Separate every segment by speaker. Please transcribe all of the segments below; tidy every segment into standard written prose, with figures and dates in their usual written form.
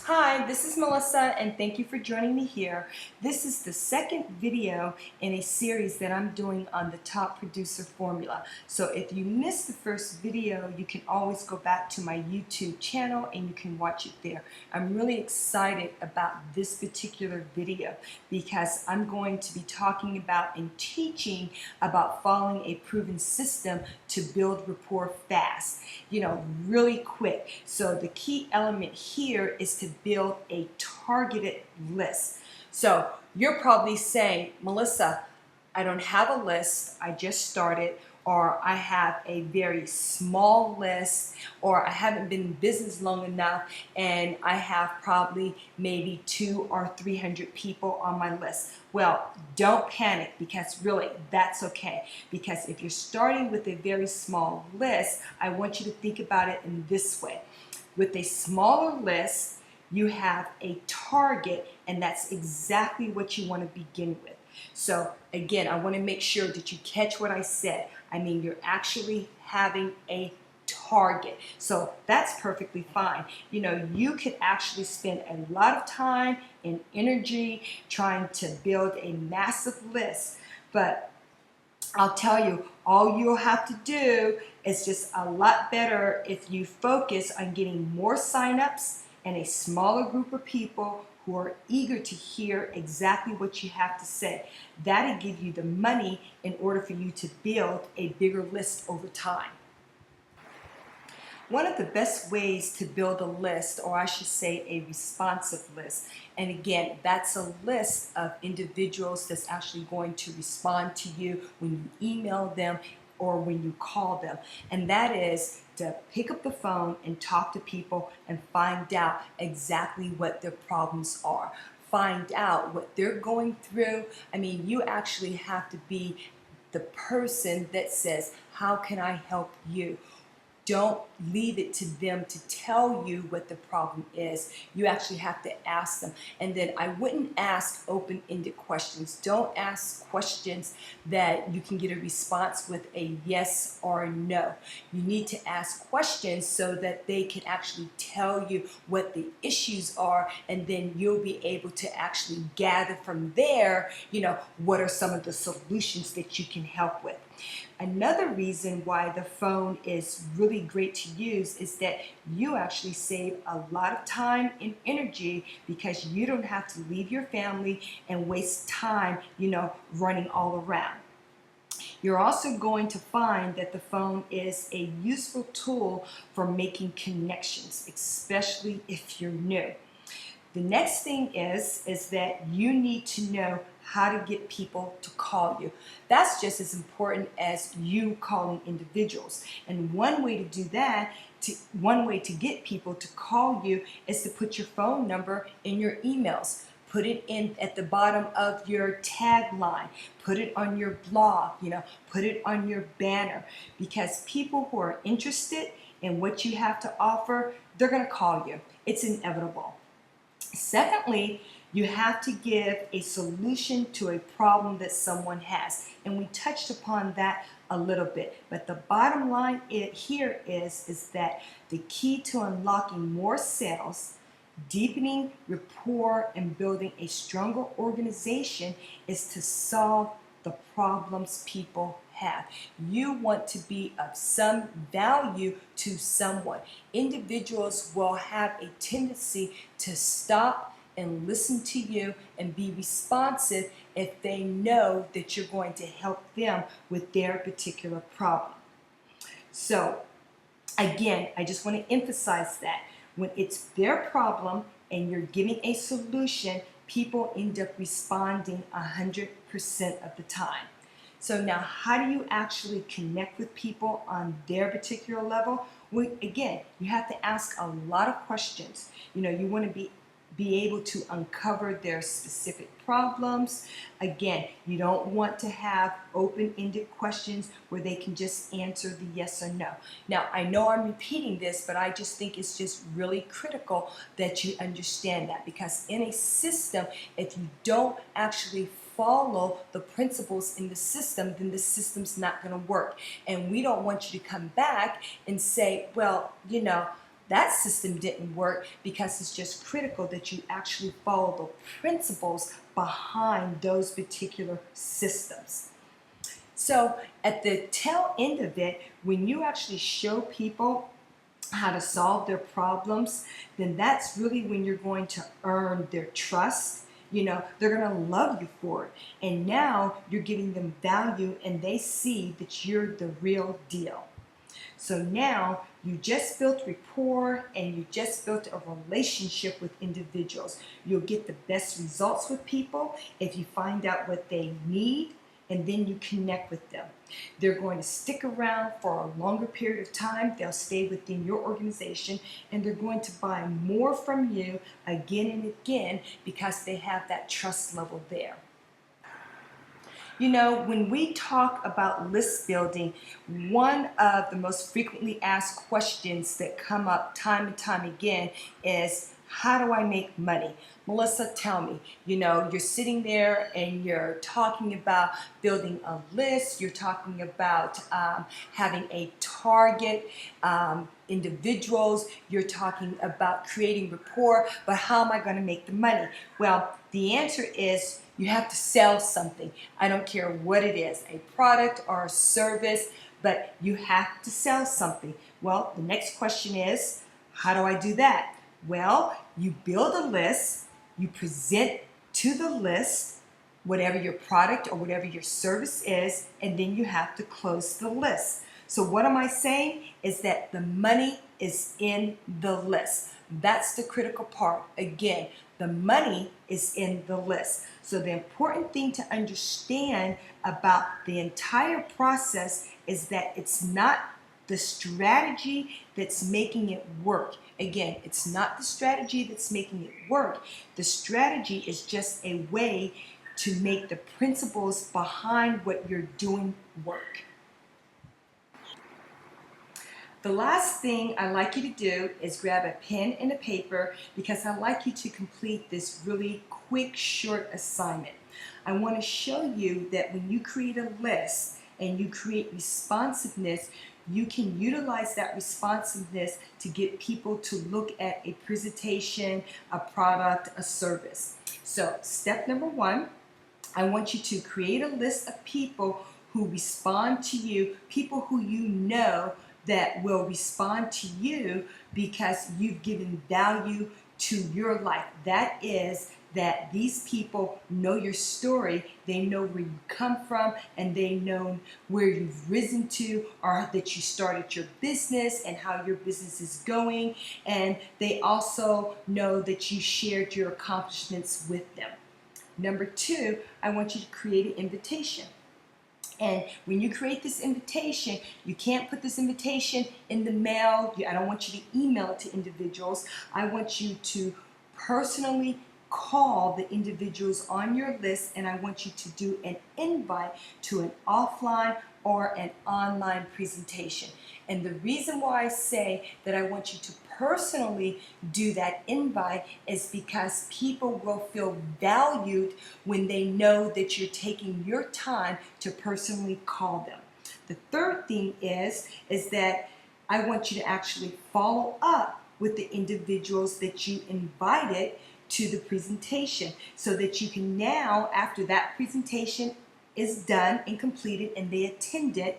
Speaker 1: Hi, this is Melissa and thank you for joining me here. This is the second video in a series that I'm doing on the top producer formula. So if you missed the first video, you can always go back to my YouTube channel and you can watch it there. I'm really excited about this particular video because I'm going to be talking about and teaching about following a proven system to build rapport fast, really quick. So the key element here is to build a targeted list. So you're probably saying, Melissa, I don't have a list, I just started, or I have a very small list, or I haven't been in business long enough and I have probably maybe 200 or 300 people on my list. Well, don't panic, because really that's okay. Because if you're starting with a very small list, I want you to think about it in this way. With a smaller list, you have a target, and that's exactly what you want to begin with. So again, I want to make sure that you catch what I said. I mean, you're actually having a target. So that's perfectly fine. You could actually spend a lot of time and energy trying to build a massive list, but I'll tell you, all you'll have to do is just a lot better if you focus on getting more signups and a smaller group of people who are eager to hear exactly what you have to say. That'll give you the money in order for you to build a bigger list over time. One of the best ways to build a list, or I should say a responsive list, and again, that's a list of individuals that's actually going to respond to you when you email them or when you call them, and that is to pick up the phone and talk to people and find out exactly what their problems are. Find out what they're going through. I mean, you actually have to be the person that says, how can I help you? Don't leave it to them to tell you what the problem is. You actually have to ask them. And then I wouldn't ask open-ended questions. Don't ask questions that you can get a response with a yes or a no. You need to ask questions so that they can actually tell you what the issues are, and then you'll be able to actually gather from there, what are some of the solutions that you can help with. Another reason why the phone is really great to use is that you actually save a lot of time and energy, because you don't have to leave your family and waste time, running all around. You're also going to find that the phone is a useful tool for making connections, especially if you're new. The next thing is that you need to know how to get people to call you. That's just as important as you calling individuals. And one way to do that, one way to get people to call you, is to put your phone number in your emails. Put it in at the bottom of your tagline. Put it on your blog, put it on your banner, because people who are interested in what you have to offer, they're going to call you. It's inevitable. Secondly, you have to give a solution to a problem that someone has. And we touched upon that a little bit. But the bottom line here is that the key to unlocking more sales, deepening rapport, and building a stronger organization is to solve the problems people have. You want to be of some value to someone. Individuals will have a tendency to stop and listen to you and be responsive if they know that you're going to help them with their particular problem. So again, I just want to emphasize that when it's their problem and you're giving a solution, people end up responding 100% of the time. So now, how do you actually connect with people on their particular level? Well, again, you have to ask a lot of questions. You want to be able to uncover their specific problems. Again, you don't want to have open-ended questions where they can just answer the yes or no. Now, I know I'm repeating this, but I just think it's just really critical that you understand that, because in a system, if you don't actually follow the principles in the system, then the system's not going to work. And we don't want you to come back and say, well, that system didn't work because it's just critical that you actually follow the principles behind those particular systems. So at the tail end of it, when you actually show people how to solve their problems, then that's really when you're going to earn their trust. You know, they're going to love you for it. And now you're giving them value and they see that you're the real deal. So now you just built rapport and you just built a relationship with individuals. You'll get the best results with people if you find out what they need and then you connect with them. They're going to stick around for a longer period of time. They'll stay within your organization and they're going to buy more from you again and again because they have that trust level there. You know, when we talk about list building, one of the most frequently asked questions that come up time and time again is, how do I make money? Melissa, tell me. You know, you're sitting there and you're talking about building a list. You're talking about having a target, individuals. You're talking about creating rapport, but how am I going to make the money? Well, the answer is you have to sell something. I don't care what it is, a product or a service, but you have to sell something. Well, the next question is, how do I do that? Well, you build a list, you present to the list whatever your product or whatever your service is, and then you have to close the list. So what am I saying is that the money is in the list. That's the critical part. Again, the money is in the list. So the important thing to understand about the entire process is that it's not the strategy that's making it work. Again, it's not the strategy that's making it work. The strategy is just a way to make the principles behind what you're doing work. The last thing I'd like you to do is grab a pen and a paper because I'd like you to complete this really quick, short assignment. I want to show you that when you create a list and you create responsiveness, you can utilize that responsiveness to get people to look at a presentation, a product, a service. So step number one, I want you to create a list of people who respond to you, people who you know that will respond to you because you've given value to your life. That is that these people know your story, they know where you come from, and they know where you've risen to, or that you started your business and how your business is going, and they also know that you shared your accomplishments with them. Number two, I want you to create an invitation. And when you create this invitation, you can't put this invitation in the mail. I don't want you to email it to individuals. I want you to personally call the individuals on your list, and I want you to do an invite to an offline or an online presentation. And the reason why I say that I want you to personally do that invite is because people will feel valued when they know that you're taking your time to personally call them. The third thing is that I want you to actually follow up with the individuals that you invited to the presentation so that you can now, after that presentation is done and completed and they attended,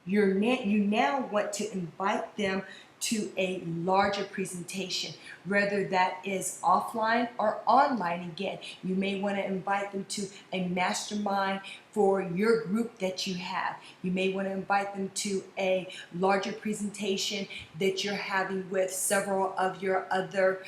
Speaker 1: you now want to invite them to a larger presentation, whether that is offline or online. Again, you may want to invite them to a mastermind for your group that you have. You may want to invite them to a larger presentation that you're having with several of your other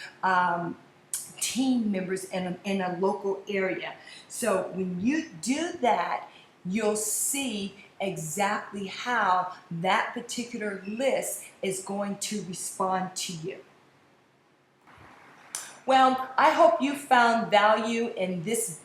Speaker 1: team members in a local area. So when you do that, you'll see exactly how that particular list is going to respond to you. Well, I hope you found value in this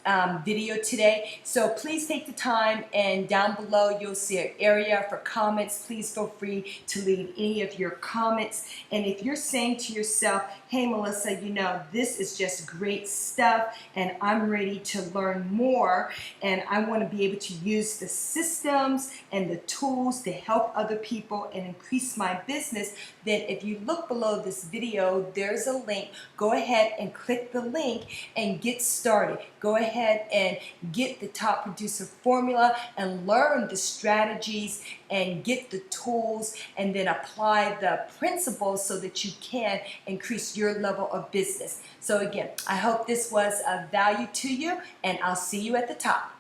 Speaker 1: video today. So please take the time, and down below you'll see an area for comments. Please feel free to leave any of your comments. And if you're saying to yourself, hey Melissa, you know, this is just great stuff and I'm ready to learn more and I want to be able to use the systems and the tools to help other people and increase my business, then if you look below this video, there's a link. Go ahead and click the link and get started. Go ahead and get the top producer formula and learn the strategies and get the tools and then apply the principles so that you can increase your level of business. So again, I hope this was of value to you, and I'll see you at the top.